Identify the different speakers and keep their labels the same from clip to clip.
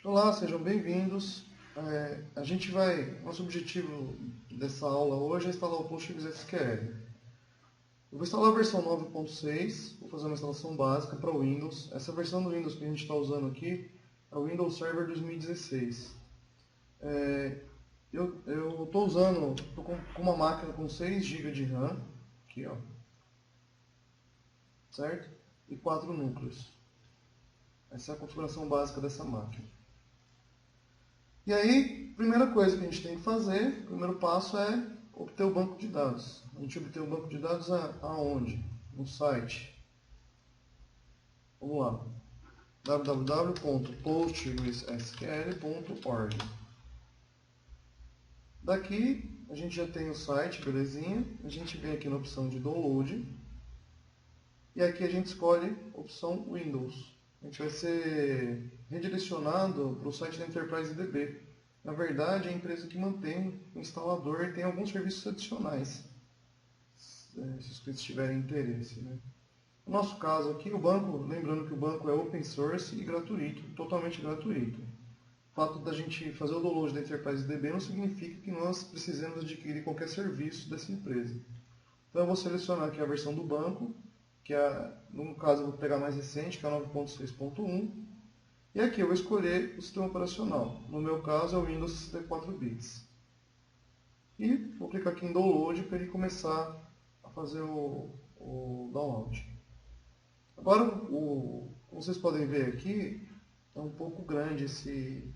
Speaker 1: Olá, sejam bem-vindos. Nosso objetivo dessa aula hoje é instalar o PostgreSQL. Eu vou instalar a versão 9.6, vou fazer uma instalação básica para o Windows. Essa versão do Windows que a gente está usando aqui é o Windows Server 2016. Eu estou usando, com uma máquina com 6 GB de RAM, aqui ó, certo? E 4 núcleos. Essa é a configuração básica dessa máquina. E aí, primeira coisa que a gente tem que fazer, o primeiro passo é obter o banco de dados. A gente obtém o banco de dados aonde? No site. Vamos lá. www.postgresql.org. Daqui a gente já tem o site, belezinha. A gente vem aqui na opção de download. E aqui a gente escolhe a opção Windows. A gente vai ser redirecionado para o site da Enterprise DB. Na verdade, é a empresa que mantém o instalador e tem alguns serviços adicionais, se os inscritos tiverem interesse. Né? No nosso caso aqui, o banco, lembrando que o banco é open source e gratuito, totalmente gratuito. O fato da gente fazer o download da Enterprise DB não significa que nós precisamos adquirir qualquer serviço dessa empresa. Então eu vou selecionar aqui a versão do banco, que é, no caso eu vou pegar a mais recente, que é a 9.6.1. E aqui eu vou escolher o sistema operacional. No meu caso é o Windows 64 bits. E vou clicar aqui em Download para ele começar a fazer o download. Agora, como vocês podem ver aqui, é um pouco grande esse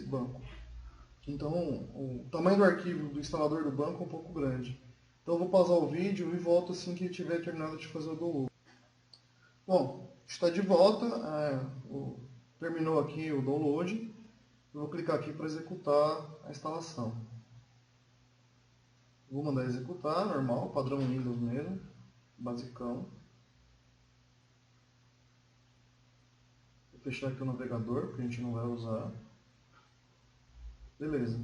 Speaker 1: banco. Então, o tamanho do arquivo do instalador do banco é um pouco grande. Então eu vou pausar o vídeo e volto assim que tiver terminado de fazer o download. Bom, está de volta. Terminou aqui o download. Eu vou clicar aqui para executar a instalação. Vou mandar executar, normal, padrão Windows mesmo, basicão. Vou fechar aqui o navegador, porque a gente não vai usar. Beleza.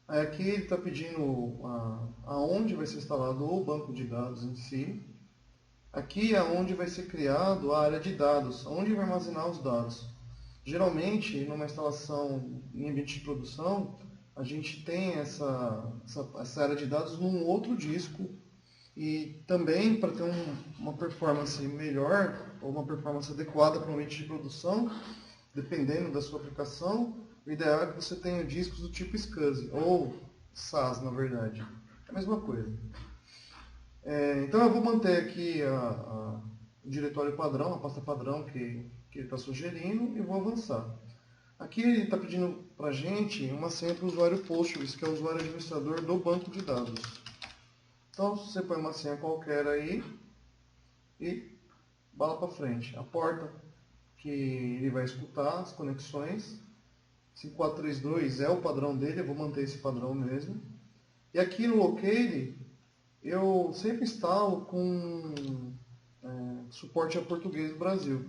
Speaker 1: Aí aqui ele está pedindo aonde vai ser instalado o banco de dados em si. Aqui é onde vai ser criado a área de dados, onde vai armazenar os dados. Geralmente, numa instalação em ambiente de produção, a gente tem essa área de dados num outro disco e também para ter uma performance melhor ou uma performance adequada para o ambiente de produção, dependendo da sua aplicação, o ideal é que você tenha discos do tipo SCSI ou SAS, na verdade. É a mesma coisa. Então eu vou manter aqui o diretório padrão, a pasta padrão que ele está sugerindo e vou avançar. Aqui ele está pedindo para a gente uma senha para o usuário Postgres, que é o usuário administrador do banco de dados. Então você põe uma senha qualquer aí e bala para frente. A porta que ele vai escutar, as conexões. 5432 é o padrão dele, eu vou manter esse padrão mesmo. E aqui no locale eu sempre instalo com suporte a português do Brasil.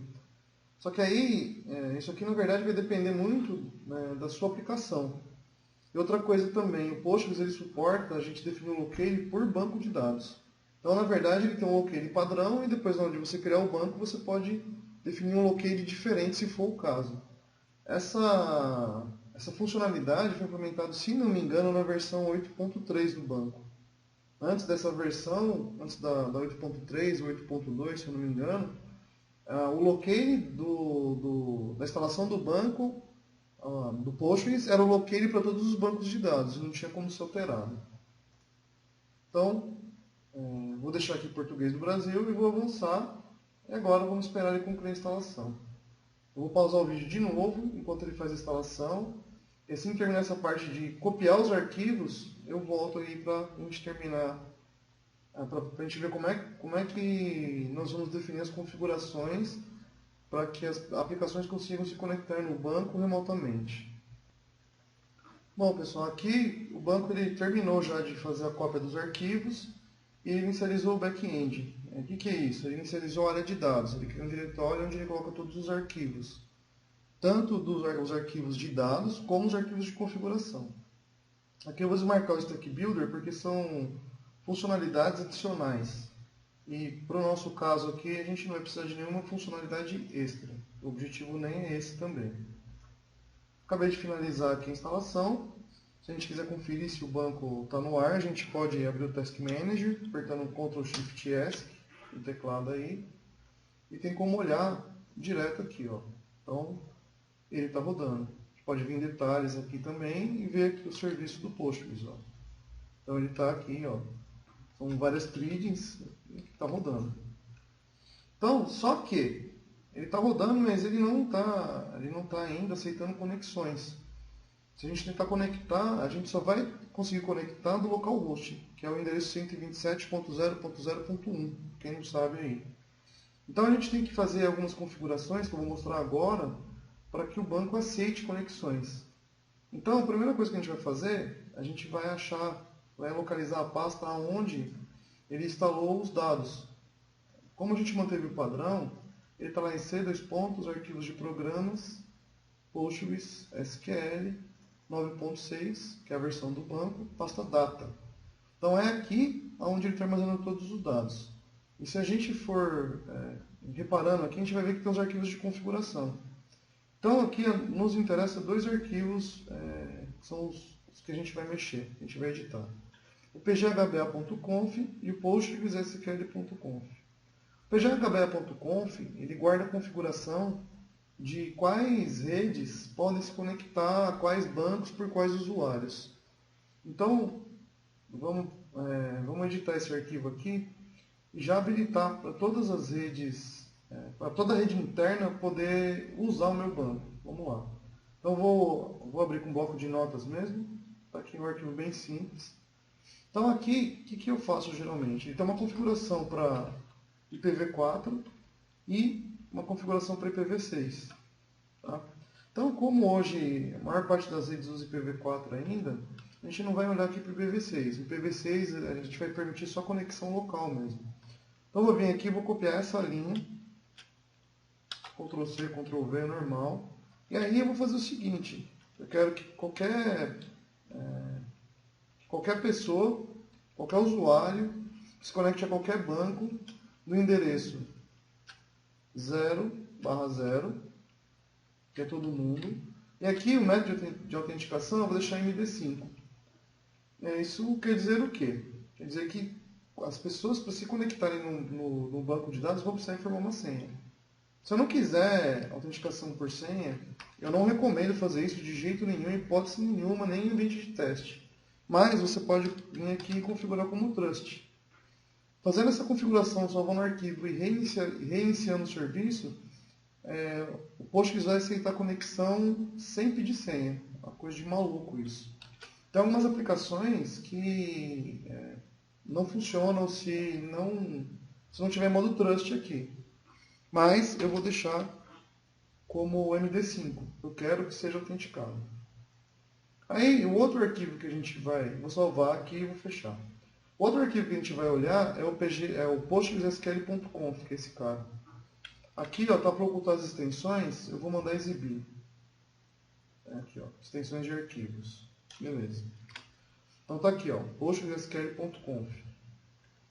Speaker 1: Só que aí, isso aqui na verdade vai depender muito, né, da sua aplicação. E outra coisa também, o Postgres ele suporta a gente definir o locale por banco de dados. Então na verdade ele tem um locale padrão e depois onde você criar o banco você pode definir um locale diferente se for o caso. Essa funcionalidade foi implementada, se não me engano, na versão 8.3 do banco. Antes dessa versão, antes da 8.3 ou 8.2, se eu não me engano, o locale da instalação do banco, do Postgres, era o locale para todos os bancos de dados, e não tinha como ser alterado. Então, vou deixar aqui português do Brasil e vou avançar. E agora vamos esperar ele concluir a instalação. Eu vou pausar o vídeo de novo, enquanto ele faz a instalação. E assim que terminar essa parte de copiar os arquivos, eu volto aí para a gente terminar, para a gente ver como é que nós vamos definir as configurações para que as aplicações consigam se conectar no banco remotamente. Bom, pessoal, aqui o banco ele terminou já de fazer a cópia dos arquivos e ele inicializou o back-end. O que é isso? Ele inicializou a área de dados. Ele cria um diretório onde ele coloca todos os arquivos, tanto os arquivos de dados como os arquivos de configuração. Aqui eu vou desmarcar o Stack Builder porque são funcionalidades adicionais. E para o nosso caso aqui, a gente não vai precisar de nenhuma funcionalidade extra. O objetivo nem é esse também. Acabei de finalizar aqui a instalação. Se a gente quiser conferir se o banco está no ar, a gente pode abrir o Task Manager, apertando Ctrl Shift S, no teclado aí. E tem como olhar direto aqui, ó. Então, ele está rodando. A gente pode vir em detalhes aqui também e ver aqui o serviço do Postgres, ó. Então ele está aqui, ó. São várias threads que está rodando. Então, só que ele está rodando, mas ele não está ainda aceitando conexões. Se a gente tentar conectar, a gente só vai conseguir conectar do localhost, que é o endereço 127.0.0.1, quem não sabe aí. Então a gente tem que fazer algumas configurações que eu vou mostrar agora para que o banco aceite conexões. Então a primeira coisa que a gente vai fazer, a gente vai localizar a pasta onde ele instalou os dados. Como a gente manteve o padrão, ele está lá em C, arquivos de programas, Postgres, SQL, 9.6, que é a versão do banco, pasta data. Então é aqui onde ele está armazenando todos os dados. E se a gente for reparando aqui, a gente vai ver que tem os arquivos de configuração. Então aqui nos interessa dois arquivos, que são os que a gente vai mexer, a gente vai editar. O pghba.conf e o postgresql.conf. O pghba.conf ele guarda a configuração de quais redes podem se conectar a quais bancos por quais usuários. Então, vamos editar esse arquivo aqui e já habilitar para todas as redes, para toda a rede interna poder usar o meu banco. Vamos lá. Então, vou abrir com um bloco de notas mesmo. Está aqui um arquivo bem simples. Então, aqui, o que eu faço geralmente? Ele tem uma configuração para IPv4 e uma configuração para IPv6. Tá? Então, como hoje a maior parte das redes usa IPv4 ainda, a gente não vai olhar aqui para o IPv6. O IPv6 a gente vai permitir só conexão local mesmo. Então, eu vou vir aqui e vou copiar essa linha. Ctrl C, Ctrl V, normal. E aí eu vou fazer o seguinte. Eu quero que qualquer pessoa, qualquer usuário, se conecte a qualquer banco no endereço 0/0, que é todo mundo. E aqui o método de autenticação eu vou deixar em MD5. Isso quer dizer o quê? Quer dizer que as pessoas, para se conectarem no banco de dados, vão precisar informar uma senha. Se eu não quiser autenticação por senha, eu não recomendo fazer isso de jeito nenhum, hipótese nenhuma, nem em ambiente de teste. Mas você pode vir aqui e configurar como Trust. Fazendo essa configuração, salvando o arquivo e reiniciando o serviço, o Postgres vai aceitar a conexão sem pedir senha. É uma coisa de maluco isso. Tem algumas aplicações que não funcionam se não tiver modo Trust aqui. Mas eu vou deixar como MD5. Eu quero que seja autenticado. Aí, o outro arquivo que a gente vou salvar aqui e vou fechar. O outro arquivo que a gente vai olhar é o postgresql.conf, que é esse cara. Aqui, ó, tá para ocultar as extensões, eu vou mandar exibir. Aqui, ó, extensões de arquivos. Beleza. Então tá aqui, ó, postgresql.conf.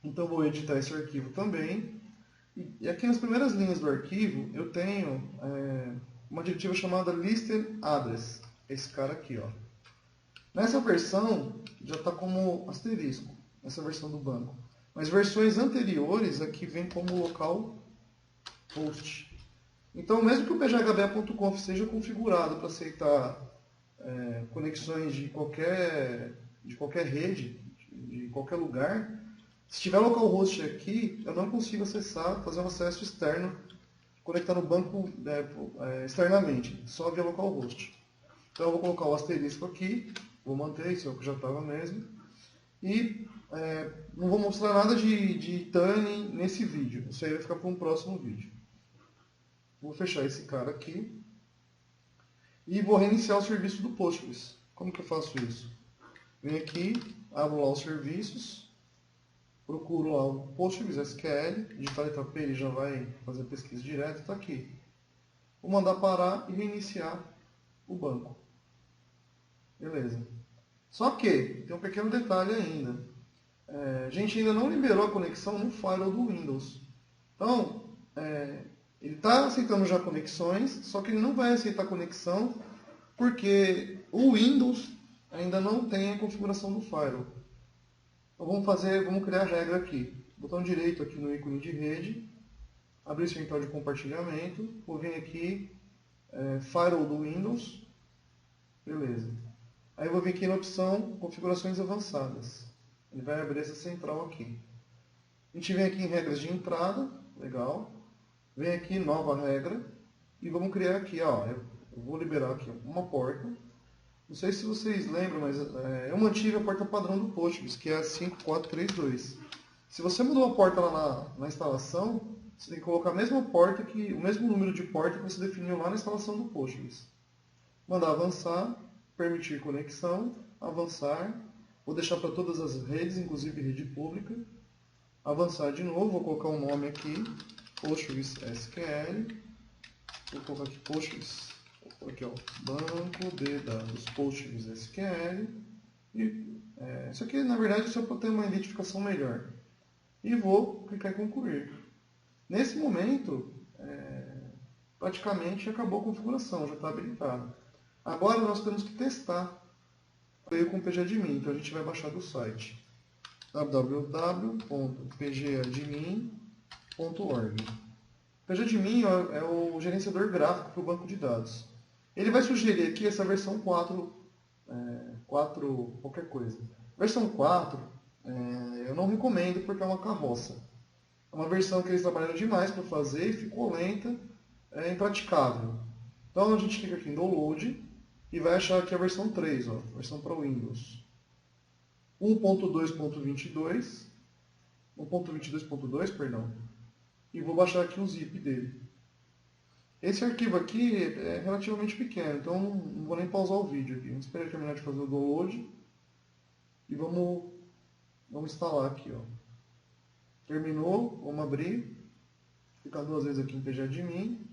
Speaker 1: Então eu vou editar esse arquivo também. E aqui nas primeiras linhas do arquivo, eu tenho uma diretiva chamada listed address. Esse cara aqui, ó. Nessa versão, já está como asterisco, essa versão do banco. Mas versões anteriores, aqui vem como local host. Então, mesmo que o pghba.conf seja configurado para aceitar conexões de qualquer rede, de qualquer lugar, se tiver localhost aqui, eu não consigo acessar, fazer um acesso externo, conectar no banco externamente, só via localhost. Então eu vou colocar o asterisco aqui, vou manter, isso é o que já estava mesmo, e não vou mostrar nada de tuning nesse vídeo, isso aí vai ficar para um próximo vídeo. Vou fechar esse cara aqui e vou reiniciar o serviço do Postgres. Como que eu faço isso? Venho aqui, abro lá os serviços, procuro lá o Postgres SQL, digitar a letra P, ele já vai fazer a pesquisa direto, está aqui. Vou mandar parar e reiniciar o banco. Beleza. Só que, tem um pequeno detalhe ainda. A gente ainda não liberou a conexão no firewall do Windows. Então, ele está aceitando já conexões, só que ele não vai aceitar conexão porque o Windows ainda não tem a configuração do Firewall. Então vamos criar a regra aqui. Botão direito aqui no ícone de rede, abrir o central de compartilhamento, vou vir aqui, Firewall do Windows, beleza. Aí eu vou vir aqui na opção configurações avançadas. Ele vai abrir essa central aqui. A gente vem aqui em regras de entrada, legal. Vem aqui nova regra e vamos criar aqui, ó, eu vou liberar aqui uma porta. Não sei se vocês lembram, mas eu mantive a porta padrão do Postgres, que é a 5432. Se você mudou a porta lá na instalação, você tem que colocar a mesma porta, o mesmo número de porta que você definiu lá na instalação do Postgres. Mandar avançar, permitir conexão, avançar. Vou deixar para todas as redes, inclusive rede pública. Avançar de novo, vou colocar um nome aqui, Postgres SQL. Vou colocar aqui Postgres, aqui ó, banco de dados Postgres SQL. E, isso aqui na verdade é só para ter uma identificação melhor. E vou clicar em concluir. Nesse momento, praticamente acabou a configuração, já está habilitado. Agora nós temos que testar. Veio com pgadmin, então a gente vai baixar do site www.pgadmin.org. Pgadmin é o gerenciador gráfico para o banco de dados. Ele vai sugerir aqui essa versão 4, 4 qualquer coisa. Versão 4 eu não recomendo porque é uma carroça. É uma versão que eles trabalharam demais para fazer e ficou lenta, impraticável. Então a gente clica aqui em download e vai achar aqui a versão 3, ó, versão para Windows. 1.2.22, 1.22.2, perdão. E vou baixar aqui o zip dele. Esse arquivo aqui é relativamente pequeno, então não vou nem pausar o vídeo aqui. Vamos esperar terminar de fazer o download e vamos instalar aqui, ó. Terminou, vamos abrir, clicar duas vezes aqui em pgadmin,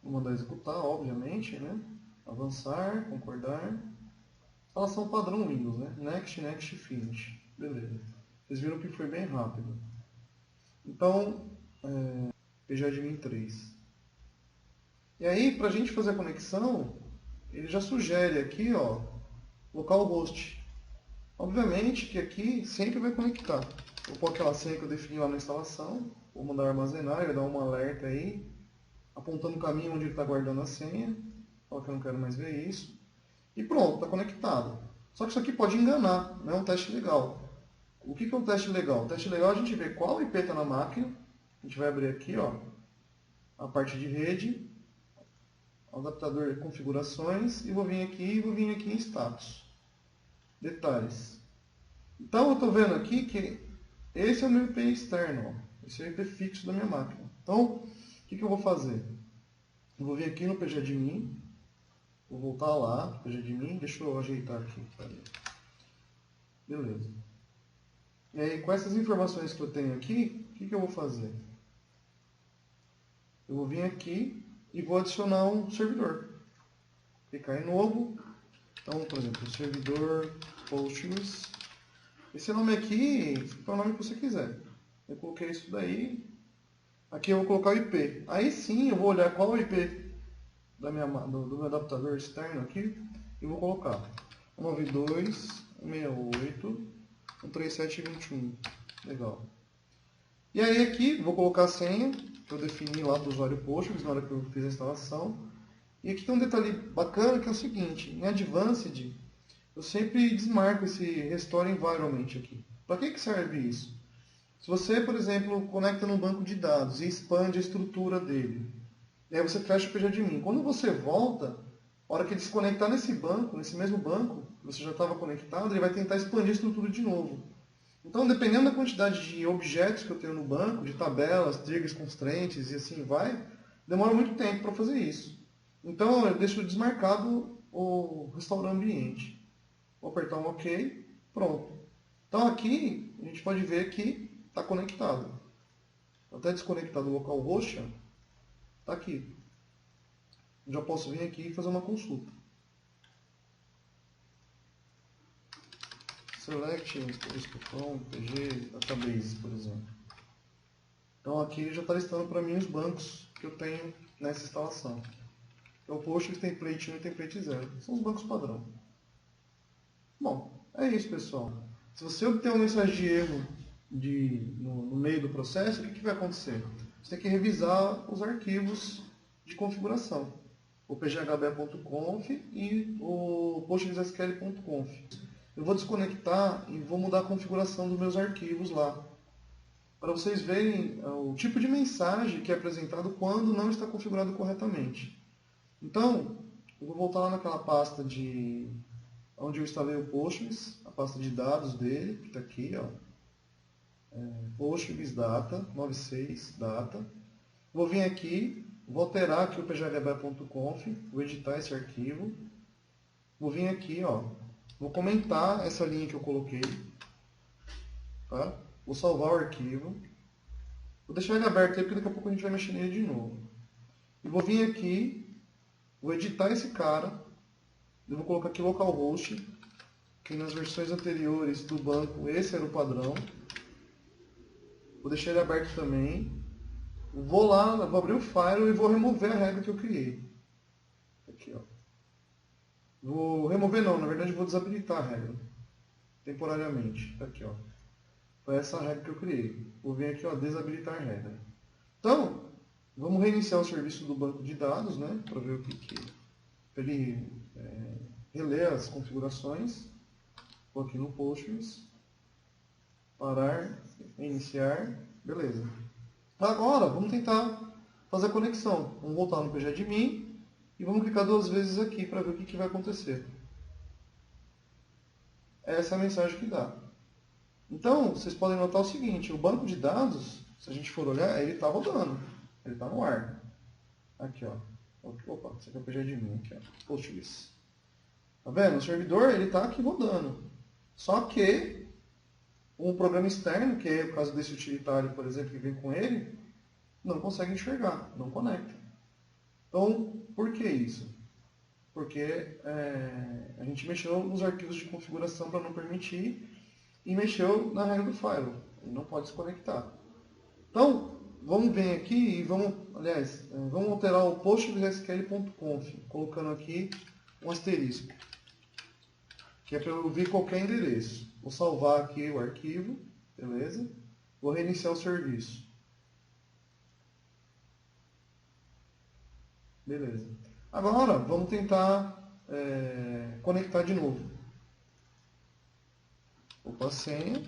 Speaker 1: vou mandar executar, obviamente, né? Avançar, concordar. Instalação padrão Windows, né? Next, Next, Finish. Beleza. Vocês viram que foi bem rápido. Então, pgadmin 3. E aí, para a gente fazer a conexão, ele já sugere aqui, ó, localhost. Obviamente que aqui sempre vai conectar. Vou pôr aquela senha que eu defini lá na instalação, vou mandar armazenar, ele vai dar um alerta aí, apontando o caminho onde ele está guardando a senha. Fala que eu não quero mais ver isso. E pronto, está conectado. Só que isso aqui pode enganar, não é um teste legal. O que é um teste legal? O teste legal é a gente ver qual IP está na máquina. A gente vai abrir aqui, ó, a parte de rede, adaptador de configurações, e vou vir aqui em status. Detalhes. Então eu estou vendo aqui que esse é o meu IP externo, ó. Esse é o IP fixo da minha máquina. Então, o que eu vou fazer? Eu vou vir aqui no pgadmin, vou voltar lá, pgadmin, deixa eu ajeitar aqui. Beleza. E aí, com essas informações que eu tenho aqui, o que eu vou fazer? Eu vou vir aqui e vou adicionar um servidor. Clicar em novo. Então, por exemplo, servidor Postgres. Esse nome aqui é o nome que você quiser. Eu coloquei isso daí. Aqui eu vou colocar o IP. Aí sim eu vou olhar qual é o IP do meu adaptador externo aqui e vou colocar 192.168.137.21. Legal. E aí aqui vou colocar a senha que eu defini lá do usuário Postgres na hora que eu fiz a instalação. E aqui tem um detalhe bacana que é o seguinte: em Advanced eu sempre desmarco esse Restore Environment aqui. Para que serve isso? Se você, por exemplo, conecta num banco de dados e expande a estrutura dele, e aí você fecha o pgadmin. Quando você volta, a hora que ele se conectar nesse banco, nesse mesmo banco, que você já estava conectado, ele vai tentar expandir a estrutura de novo. Então, dependendo da quantidade de objetos que eu tenho no banco, de tabelas, triggers, constraints e assim vai, demora muito tempo para fazer isso. Então, eu deixo desmarcado o restaurar ambiente. Vou apertar um OK, pronto. Então, aqui, a gente pode ver que está conectado. Até desconectado o localhost, está aqui. Já posso vir aqui e fazer uma consulta. Select, Escopão, PG, Database, por exemplo. Então aqui já está listando para mim os bancos que eu tenho nessa instalação. que é o Postgres Template 1 e Template 0. São os bancos padrão. Bom, é isso, pessoal. Se você obter uma mensagem de erro no meio do processo, o que vai acontecer? Você tem que revisar os arquivos de configuração. O pghb.conf e o postgresql.conf. Eu vou desconectar e vou mudar a configuração dos meus arquivos lá, para vocês verem o tipo de mensagem que é apresentado quando não está configurado corretamente. Então, eu vou voltar lá naquela pasta onde eu instalei o Postgres, a pasta de dados dele, que está aqui, ó. Postgres Data, 96 Data. Vou vir aqui, vou alterar aqui o pghb.conf, vou editar esse arquivo. Vou vir aqui, ó, vou comentar essa linha que eu coloquei, tá? Vou salvar o arquivo. Vou deixar ele aberto aí, porque daqui a pouco a gente vai mexer nele de novo. E vou vir aqui, vou editar esse cara. Eu vou colocar aqui localhost, que nas versões anteriores do banco esse era o padrão. Vou deixar ele aberto também. Vou lá, vou abrir o file e vou remover a regra que eu criei. Aqui, ó. Vou remover não, na verdade vou desabilitar a regra. Temporariamente. Tá aqui, ó. Foi essa regra que eu criei. Vou vir aqui, ó, desabilitar a regra. Então, vamos reiniciar o serviço do banco de dados, né? Para ver o que para ele reler as configurações. Vou aqui no Postgres. Parar, iniciar, beleza. Agora, vamos tentar fazer a conexão. Vamos voltar no pgadmin e vamos clicar 2 vezes aqui para ver o que vai acontecer. Essa é a mensagem que dá. Então, vocês podem notar o seguinte, o banco de dados, se a gente for olhar, ele está rodando. Ele está no ar. Aqui, ó. Opa, esse aqui é o pgadmin, aqui, ó. Postgres. Tá vendo? O servidor, ele está aqui rodando. Só que um programa externo, que é o caso desse utilitário, por exemplo, que vem com ele, não consegue enxergar, não conecta. Então, por que isso? Porque a gente mexeu nos arquivos de configuração para não permitir e mexeu na regra do file. Ele não pode se conectar. Então, vamos vir aqui e vamos alterar o postgresql.conf, colocando aqui um asterisco, que é para eu ver qualquer endereço. Vou salvar aqui o arquivo, beleza? Vou reiniciar o serviço. Beleza. Agora, vamos tentar conectar de novo. Opa, senha.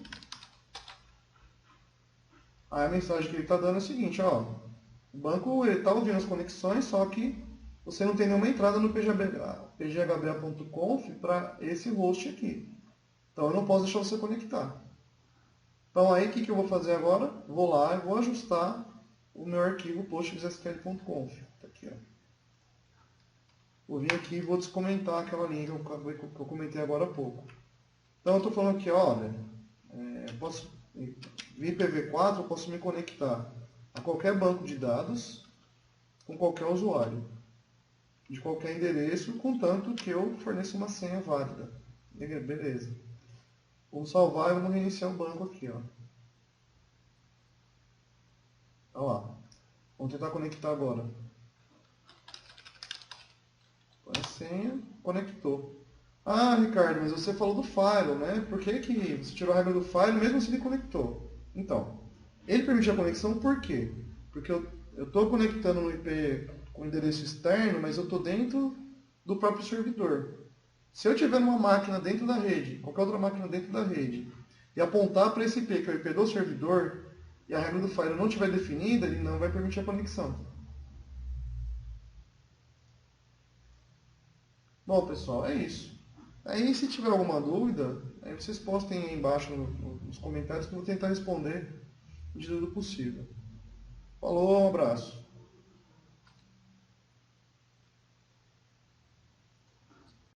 Speaker 1: Aí a mensagem que ele está dando é o seguinte, ó. O banco está ouvindo as conexões, só que você não tem nenhuma entrada no pghb.conf para esse host aqui. Então eu não posso deixar você conectar. Então aí o que eu vou fazer agora? Vou lá e vou ajustar o meu arquivo postgresql.conf. Tá aqui, ó. Vou vir aqui e vou descomentar aquela linha que eu comentei agora há pouco. Então eu estou falando aqui, olha, posso vir IPv4, eu posso me conectar a qualquer banco de dados com qualquer usuário, de qualquer endereço, contanto que eu forneça uma senha válida. Beleza. Vamos salvar e vamos reiniciar o banco aqui, ó. Olha lá. Vamos tentar conectar agora. Põe a senha, conectou. Ah, Ricardo, mas você falou do file, né? Por que você tirou a regra do file mesmo se ele conectou? Então, ele permite a conexão por quê? Porque eu estou conectando no IP com endereço externo, mas eu estou dentro do próprio servidor. Se eu tiver uma máquina dentro da rede, qualquer outra máquina dentro da rede, e apontar para esse IP, que é o IP do servidor, e a regra do file não estiver definida, ele não vai permitir a conexão. Bom, pessoal, é isso. Aí, se tiver alguma dúvida, aí vocês postem aí embaixo nos comentários que eu vou tentar responder na medida do possível. Falou, um abraço.